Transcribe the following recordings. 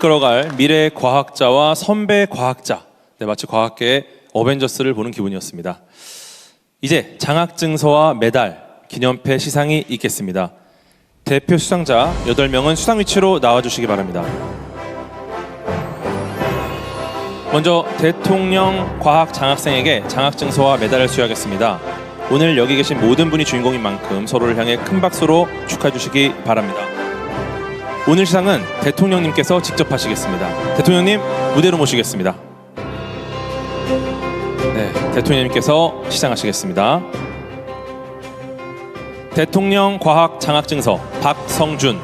끌어갈 미래의 과학자와 선배 과학자. 네, 마치 과학계의 어벤져스를 보는 기분이었습니다. 이제 장학증서와 메달, 기념패 시상이 있겠습니다. 대표 수상자 8명은 수상 위치로 나와주시기 바랍니다. 먼저 대통령 과학 장학생에게 장학증서와 메달을 수여하겠습니다. 오늘 여기 계신 모든 분이 주인공인 만큼 서로를 향해 큰 박수로 축하해 주시기 바랍니다. 오늘 시상은 대통령님께서 직접 하시겠습니다. 대통령님 무대로 모시겠습니다. 네, 대통령님께서 시상하시겠습니다. 대통령 과학 장학증서 박성준.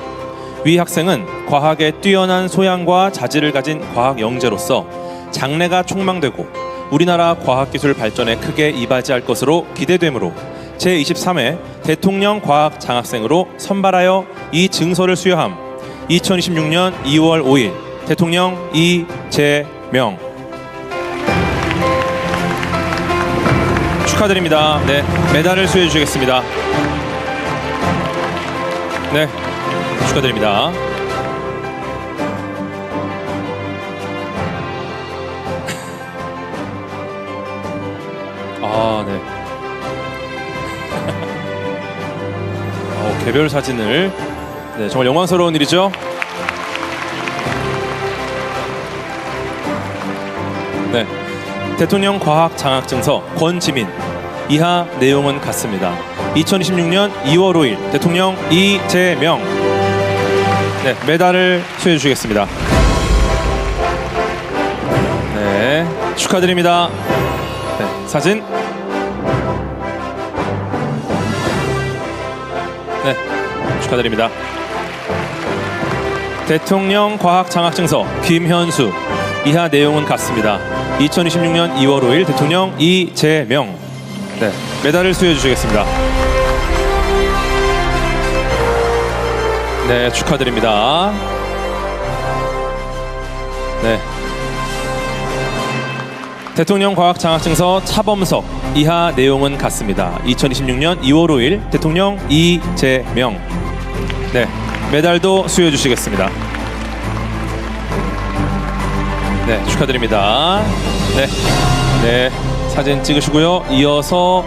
위 학생은 과학에 뛰어난 소양과 자질을 가진 과학 영재로서 장래가 촉망되고 우리나라 과학기술 발전에 크게 이바지할 것으로 기대되므로 제23회 대통령 과학 장학생으로 선발하여 이 증서를 수여함. 2026년 2월 5일 대통령 이재명. 축하드립니다. 네, 메달을 수여해 주시겠습니다. 네, 축하드립니다. 아, 네. 개별 사진을. 네, 정말 영광스러운 일이죠. 네, 대통령 과학 장학증서 권지민. 이하 내용은 같습니다. 2026년 2월 5일 대통령 이재명. 네, 메달을 수여해 주시겠습니다. 네, 축하드립니다. 네, 사진. 네, 축하드립니다. 대통령 과학 장학증서 김현수. 이하 내용은 같습니다. 2026년 2월 5일 대통령 이재명. 네, 메달을 수여해 주시겠습니다. 네, 축하드립니다. 네, 대통령 과학 장학증서 차범석. 이하 내용은 같습니다. 2026년 2월 5일 대통령 이재명. 네, 메달도 수여해 주시겠습니다. 네, 축하드립니다. 네, 네, 사진 찍으시고요. 이어서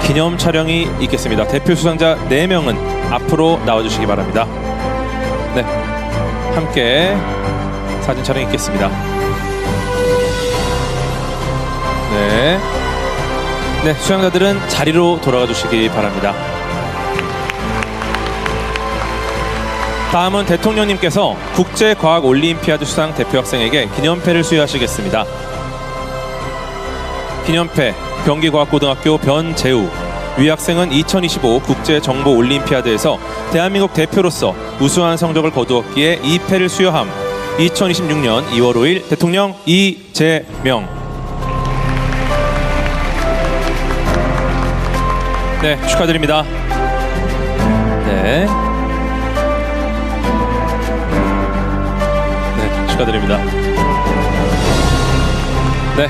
기념 촬영이 있겠습니다. 대표 수상자 4명은 앞으로 나와주시기 바랍니다. 네, 함께 사진 촬영 있겠습니다. 네, 네, 수상자들은 자리로 돌아가 주시기 바랍니다. 다음은 대통령님께서 국제과학올림피아드 수상 대표 학생에게 기념패를 수여하시겠습니다. 기념패 경기과학고등학교 변재우. 위 학생은 2025 국제정보올림피아드에서 대한민국 대표로서 우수한 성적을 거두었기에 이 패를 수여함. 2026년 2월 5일 대통령 이재명. 네, 축하드립니다. 네, 네, 축하드립니다. 네,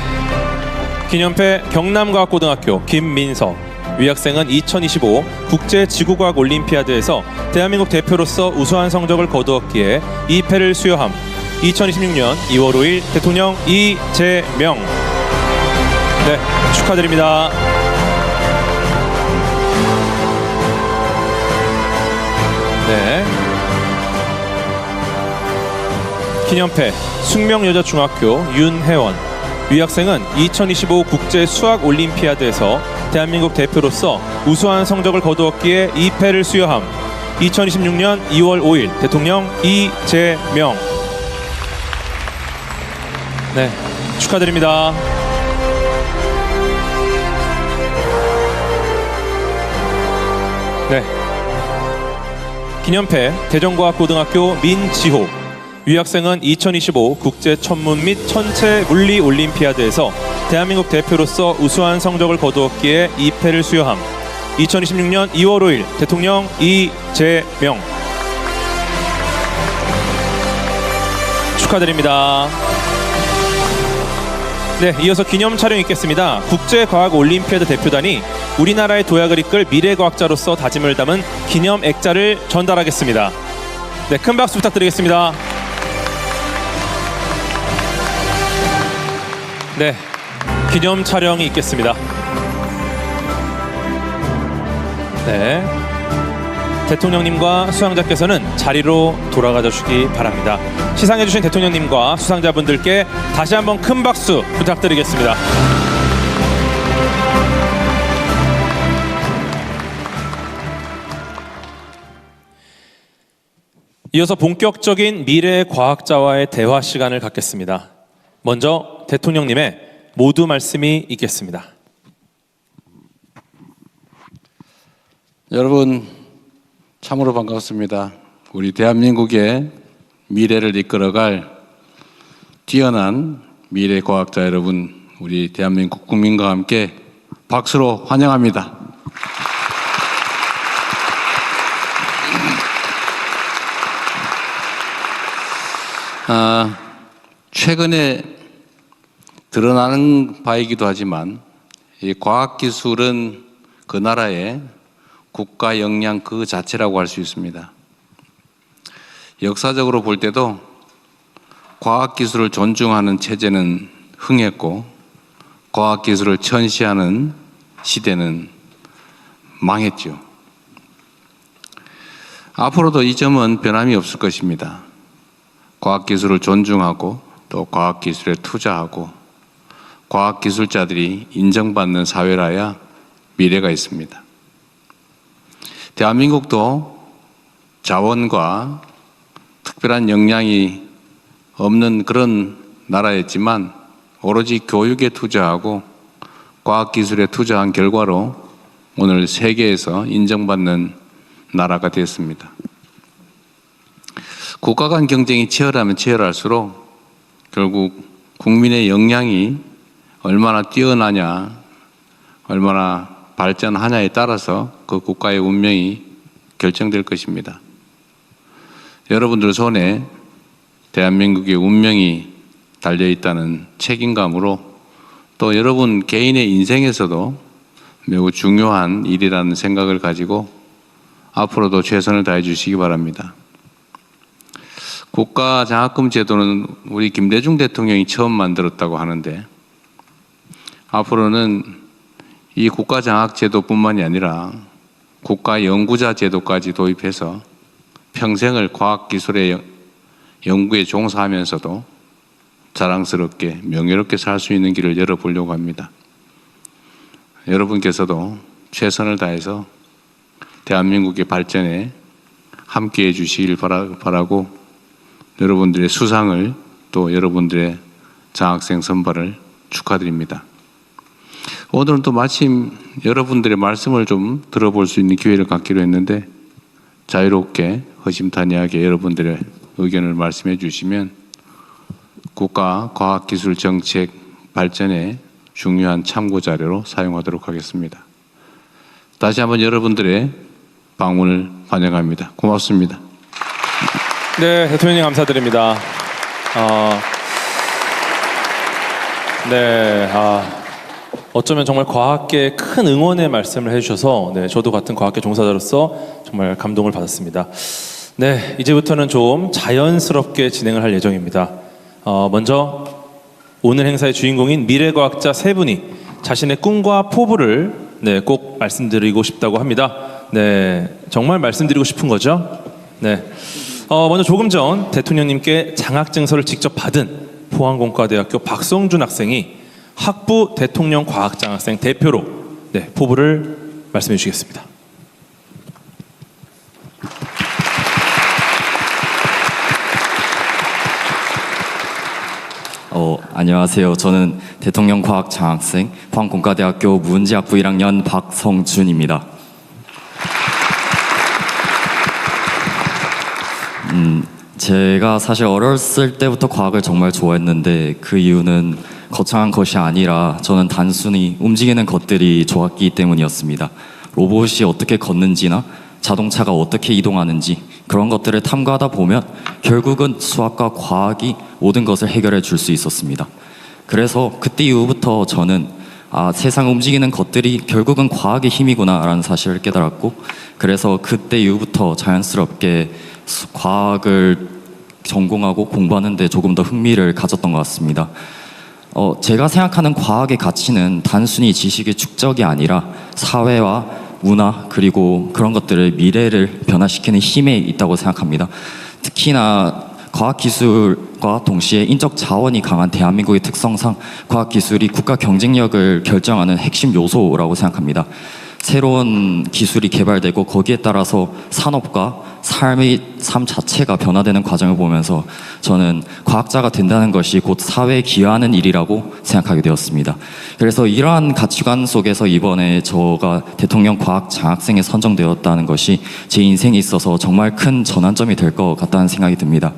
기념패 경남과학고등학교 김민석. 위 학생은 2025 국제지구과학올림피아드에서 대한민국 대표로서 우수한 성적을 거두었기에 이 패를 수여함. 2026년 2월 5일 대통령 이재명. 네, 축하드립니다. 네, 기념패 숙명여자중학교 윤혜원. 위 학생은 2025 국제수학올림피아드에서 대한민국 대표로서 우수한 성적을 거두었기에 이 패를 수여함. 2026년 2월 5일 대통령 이재명. 네, 축하드립니다. 네, 기념패 대전과학고등학교 민지호. 위 학생은 2025 국제천문 및 천체물리올림피아드에서 대한민국 대표로서 우수한 성적을 거두었기에 이 패를 수여함. 2026년 2월 5일 대통령 이재명. 축하드립니다. 네, 이어서 기념 촬영 있겠습니다. 국제과학올림피아드 대표단이 우리나라의 도약을 이끌 미래과학자로서 다짐을 담은 기념 액자를 전달하겠습니다. 네, 큰 박수 부탁드리겠습니다. 네, 기념 촬영이 있겠습니다. 네, 대통령님과 수상자께서는 자리로 돌아가 주시기 바랍니다. 시상해주신 대통령님과 수상자분들께 다시 한번 큰 박수 부탁드리겠습니다. 이어서 본격적인 미래 과학자와의 대화 시간을 갖겠습니다. 먼저 대통령님의 모두 말씀이 있겠습니다. 여러분 참으로 반갑습니다. 우리 대한민국의 미래를 이끌어갈 뛰어난 미래 과학자 여러분, 우리 대한민국 국민과 함께 박수로 환영합니다. 최근에 드러나는 바이기도 하지만 이 과학기술은 그 나라의 국가 역량 그 자체라고 할 수 있습니다. 역사적으로 볼 때도 과학기술을 존중하는 체제는 흥했고 과학기술을 천시하는 시대는 망했죠. 앞으로도 이 점은 변함이 없을 것입니다. 과학기술을 존중하고 또 과학기술에 투자하고 과학기술자들이 인정받는 사회라야 미래가 있습니다. 대한민국도 자원과 특별한 역량이 없는 그런 나라였지만 오로지 교육에 투자하고 과학기술에 투자한 결과로 오늘 세계에서 인정받는 나라가 됐습니다. 국가 간 경쟁이 치열하면 치열할수록 결국 국민의 역량이 얼마나 뛰어나냐, 얼마나 발전하냐에 따라서 그 국가의 운명이 결정될 것입니다. 여러분들 손에 대한민국의 운명이 달려있다는 책임감으로 또 여러분 개인의 인생에서도 매우 중요한 일이라는 생각을 가지고 앞으로도 최선을 다해 주시기 바랍니다. 국가장학금 제도는 우리 김대중 대통령이 처음 만들었다고 하는데 앞으로는 이 국가장학제도뿐만이 아니라 국가연구자 제도까지 도입해서 평생을 과학기술의 연구에 종사하면서도 자랑스럽게 명예롭게 살 수 있는 길을 열어보려고 합니다. 여러분께서도 최선을 다해서 대한민국의 발전에 함께해 주시길 바라고 여러분들의 수상을 또 여러분들의 장학생 선발을 축하드립니다. 오늘은 또 마침 여러분들의 말씀을 좀 들어볼 수 있는 기회를 갖기로 했는데 자유롭게 허심탄회하게 여러분들의 의견을 말씀해 주시면 국가 과학기술 정책 발전에 중요한 참고 자료로 사용하도록 하겠습니다. 다시 한번 여러분들의 방문을 환영합니다. 고맙습니다. 네, 대통령님 감사드립니다. 어쩌면 정말 과학계에 큰 응원의 말씀을 해주셔서 저도 같은 과학계 종사자로서 정말 감동을 받았습니다. 네, 이제부터는 좀 자연스럽게 진행을 할 예정입니다. 먼저 오늘 행사의 주인공인 미래과학자 세 분이 자신의 꿈과 포부를 꼭 말씀드리고 싶다고 합니다. 네, 정말 말씀드리고 싶은 거죠? 네. 먼저 조금 전 대통령님께 장학증서를 직접 받은 포항공과대학교 박성준 학생이 학부 대통령 과학장학생 대표로 포부를 말씀해 주시겠습니다. 안녕하세요. 저는 대통령 과학장학생 포항공과대학교 문제학부 1학년 박성준입니다. 제가 사실 어렸을 때부터 과학을 정말 좋아했는데 그 이유는 거창한 것이 아니라 저는 단순히 움직이는 것들이 좋았기 때문이었습니다. 로봇이 어떻게 걷는지나 자동차가 어떻게 이동하는지 그런 것들을 탐구하다 보면 결국은 수학과 과학이 모든 것을 해결해 줄 수 있었습니다. 그래서 그때 이후부터 저는 세상 움직이는 것들이 결국은 과학의 힘이구나 라는 사실을 깨달았고 그래서 그때 이후부터 자연스럽게 과학을 전공하고 공부하는 데 조금 더 흥미를 가졌던 것 같습니다. 제가 생각하는 과학의 가치는 단순히 지식의 축적이 아니라 사회와 문화 그리고 그런 것들을 미래를 변화시키는 힘에 있다고 생각합니다. 특히나 과학기술과 동시에 인적 자원이 강한 대한민국의 특성상 과학기술이 국가 경쟁력을 결정하는 핵심 요소라고 생각합니다. 새로운 기술이 개발되고 거기에 따라서 산업과 삶 자체가 변화되는 과정을 보면서 저는 과학자가 된다는 것이 곧 사회에 기여하는 일이라고 생각하게 되었습니다. 그래서 이러한 가치관 속에서 이번에 저가 대통령 과학 장학생에 선정되었다는 것이 제 인생에 있어서 정말 큰 전환점이 될 것 같다는 생각이 듭니다.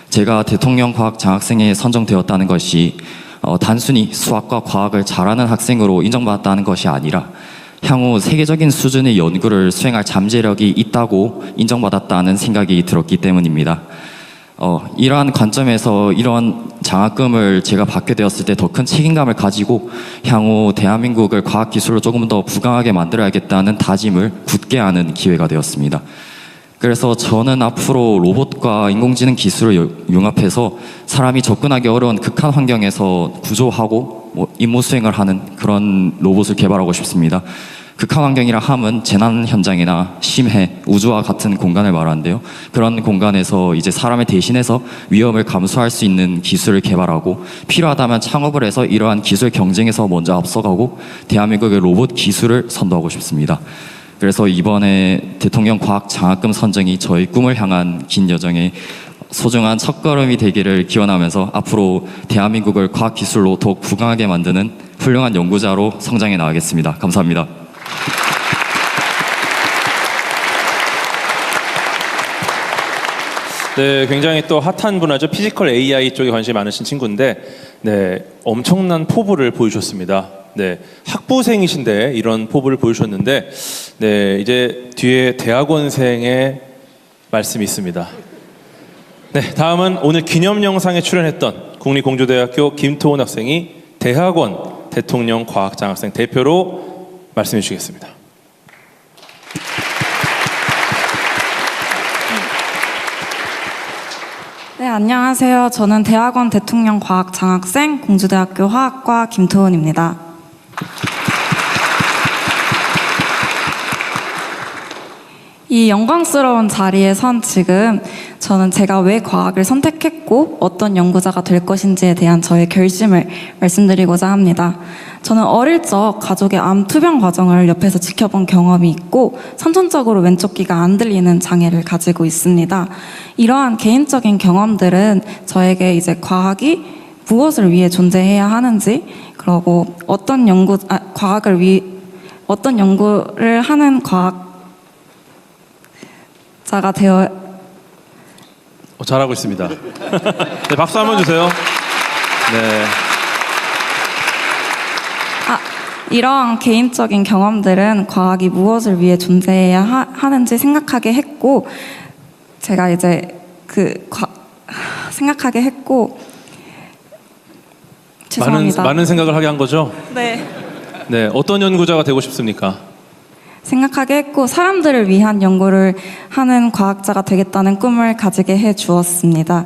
제가 대통령 과학 장학생에 선정되었다는 것이 단순히 수학과 과학을 잘하는 학생으로 인정받았다는 것이 아니라 향후 세계적인 수준의 연구를 수행할 잠재력이 있다고 인정받았다는 생각이 들었기 때문입니다. 이러한 관점에서 이러한 장학금을 제가 받게 되었을 때 더 큰 책임감을 가지고 향후 대한민국을 과학기술로 조금 더 부강하게 만들어야겠다는 다짐을 굳게 하는 기회가 되었습니다. 그래서 저는 앞으로 로봇과 인공지능 기술을 융합해서 사람이 접근하기 어려운 극한 환경에서 구조하고 임무 수행을 하는 그런 로봇을 개발하고 싶습니다. 극한 환경이라 함은 재난 현장이나 심해, 우주와 같은 공간을 말하는데요. 그런 공간에서 이제 사람을 대신해서 위험을 감수할 수 있는 기술을 개발하고 필요하다면 창업을 해서 이러한 기술 경쟁에서 먼저 앞서가고 대한민국의 로봇 기술을 선도하고 싶습니다. 그래서 이번에 대통령 과학 장학금 선정이 저의 꿈을 향한 긴 여정에 소중한 첫걸음이 되기를 기원하면서 앞으로 대한민국을 과학기술로 더욱 부강하게 만드는 훌륭한 연구자로 성장해 나가겠습니다. 감사합니다. 네, 굉장히 또 핫한 분야죠. 피지컬 AI 쪽에 관심이 많으신 친구인데, 네, 엄청난 포부를 보여주셨습니다. 네, 학부생이신데 이런 포부를 보여주셨는데, 네, 이제 뒤에 대학원생의 말씀이 있습니다. 네, 다음은 오늘 기념 영상에 출연했던 국립공주대학교 김토훈 학생이 대학원 대통령 과학장학생 대표로 말씀해 주시겠습니다. 네, 안녕하세요. 저는 대학원 대통령 과학 장학생 공주대학교 화학과 김토훈입니다. 이 영광스러운 자리에 선 지금 저는 제가 왜 과학을 선택했고 어떤 연구자가 될 것인지에 대한 저의 결심을 말씀드리고자 합니다. 저는 어릴 적 가족의 암 투병 과정을 옆에서 지켜본 경험이 있고 선천적으로 왼쪽 귀가 안 들리는 장애를 가지고 있습니다. 이러한 개인적인 경험들은 저에게 이제 과학이 무엇을 위해 존재해야 하는지, 그리고 어떤 연구를 하는 과학자가 되어 잘하고 있습니다. 네, 박수 한번 주세요. 네. 이러한 개인적인 경험들은 과학이 무엇을 위해 존재해야 하는지 생각하게 했고, 제가 이제 생각하게 했고, 죄송합니다. 많은 생각을 하게 한 거죠? 네. 네, 어떤 연구자가 되고 싶습니까? 생각하게 했고, 사람들을 위한 연구를 하는 과학자가 되겠다는 꿈을 가지게 해 주었습니다.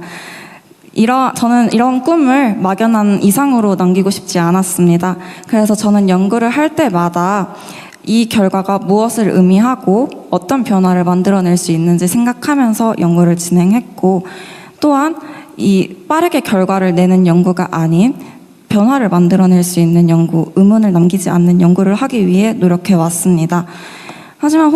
저는 이런 꿈을 막연한 이상으로 남기고 싶지 않았습니다. 그래서 저는 연구를 할 때마다 이 결과가 무엇을 의미하고 어떤 변화를 만들어낼 수 있는지 생각하면서 연구를 진행했고, 또한 이 빠르게 결과를 내는 연구가 아닌 변화를 만들어낼 수 있는 연구, 의문을 남기지 않는 연구를 하기 위해 노력해 왔습니다. 하지만